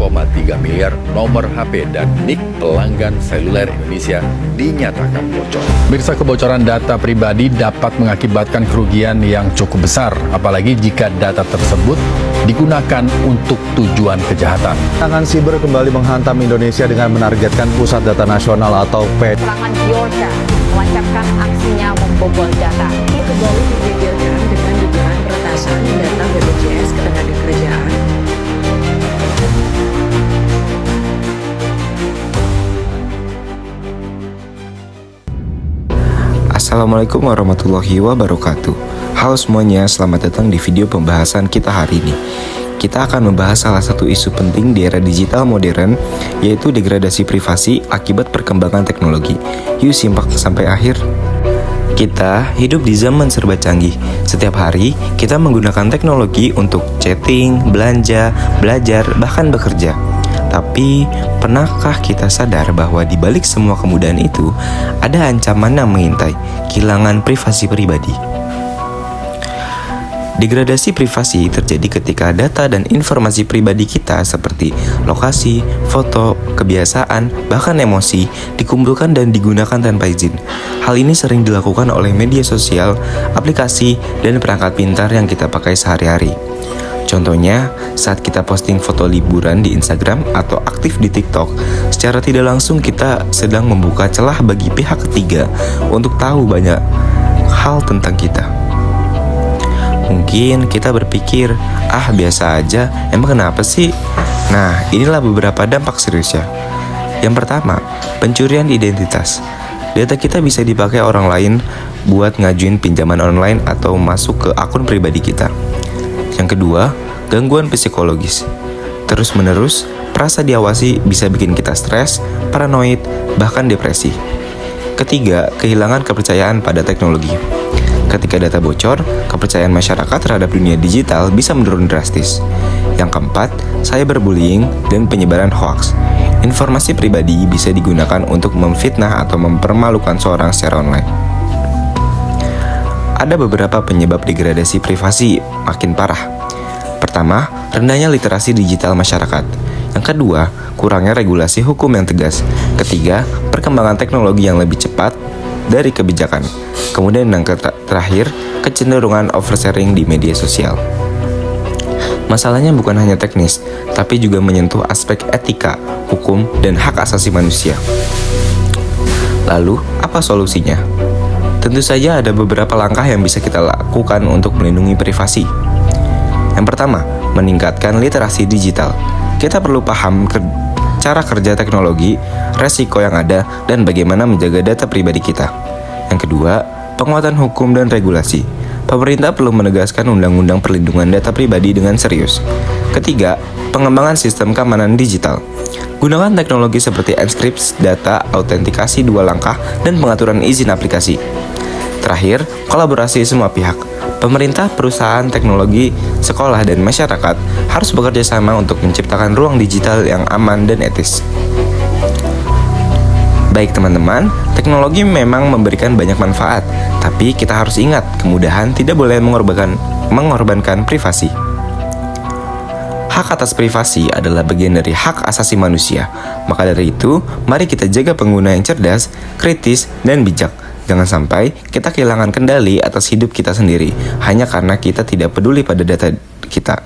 miliar nomor HP dan NIK pelanggan seluler Indonesia dinyatakan bocor. Pemirsa, kebocoran data pribadi dapat mengakibatkan kerugian yang cukup besar, apalagi jika data tersebut digunakan untuk tujuan kejahatan. Tangan siber kembali menghantam Indonesia dengan menargetkan Pusat Data Nasional atau PED. Serangan Biorka melancarkan aksinya membobol data. Ia kembali digegerkan dengan dugaan peretasan data BPJS Ketenagakerjaan. Assalamualaikum warahmatullahi wabarakatuh. Halo semuanya, selamat datang di video pembahasan kita hari ini. Kita akan membahas salah satu isu penting di era digital modern, yaitu degradasi privasi akibat perkembangan teknologi. Yuk simak sampai akhir. Kita hidup di zaman serba canggih. Setiap hari kita menggunakan teknologi untuk chatting, belanja, belajar, bahkan bekerja. Tapi, pernahkah kita sadar bahwa di balik semua kemudahan itu, ada ancaman yang mengintai, kehilangan privasi pribadi? Degradasi privasi terjadi ketika data dan informasi pribadi kita seperti lokasi, foto, kebiasaan, bahkan emosi dikumpulkan dan digunakan tanpa izin. Hal ini sering dilakukan oleh media sosial, aplikasi, dan perangkat pintar yang kita pakai sehari-hari. Contohnya, saat kita posting foto liburan di Instagram atau aktif di TikTok, secara tidak langsung kita sedang membuka celah bagi pihak ketiga untuk tahu banyak hal tentang kita. Mungkin kita berpikir, biasa aja, emang kenapa sih? Nah, inilah beberapa dampak seriusnya. Yang pertama, pencurian identitas. Data kita bisa dipakai orang lain buat ngajuin pinjaman online atau masuk ke akun pribadi kita. Yang kedua, gangguan psikologis. Terus-menerus, perasa diawasi bisa bikin kita stres, paranoid, bahkan depresi. Ketiga, kehilangan kepercayaan pada teknologi. Ketika data bocor, kepercayaan masyarakat terhadap dunia digital bisa menurun drastis. Yang keempat, cyberbullying dan penyebaran hoaks. Informasi pribadi bisa digunakan untuk memfitnah atau mempermalukan seorang secara online. Ada beberapa penyebab degradasi privasi makin parah. Pertama, rendahnya literasi digital masyarakat. Yang kedua, kurangnya regulasi hukum yang tegas. Ketiga, perkembangan teknologi yang lebih cepat dari kebijakan. Kemudian yang terakhir, kecenderungan oversharing di media sosial. Masalahnya bukan hanya teknis, tapi juga menyentuh aspek etika, hukum, dan hak asasi manusia. Lalu, apa solusinya? Tentu saja ada beberapa langkah yang bisa kita lakukan untuk melindungi privasi. Yang pertama, meningkatkan literasi digital. Kita perlu paham cara kerja teknologi, resiko yang ada, dan bagaimana menjaga data pribadi kita. Yang kedua, penguatan hukum dan regulasi. Pemerintah perlu menegaskan undang-undang perlindungan data pribadi dengan serius. Ketiga, pengembangan sistem keamanan digital. Gunakan teknologi seperti enkripsi data, autentikasi 2 langkah, dan pengaturan izin aplikasi. Terakhir, kolaborasi semua pihak. Pemerintah, perusahaan, teknologi, sekolah, dan masyarakat harus bekerja sama untuk menciptakan ruang digital yang aman dan etis. Baik teman-teman, teknologi memang memberikan banyak manfaat, tapi kita harus ingat, kemudahan tidak boleh mengorbankan privasi. Hak atas privasi adalah bagian dari hak asasi manusia. Maka dari itu, mari kita jaga pengguna yang cerdas, kritis, dan bijak. Jangan sampai kita kehilangan kendali atas hidup kita sendiri hanya karena kita tidak peduli pada data kita.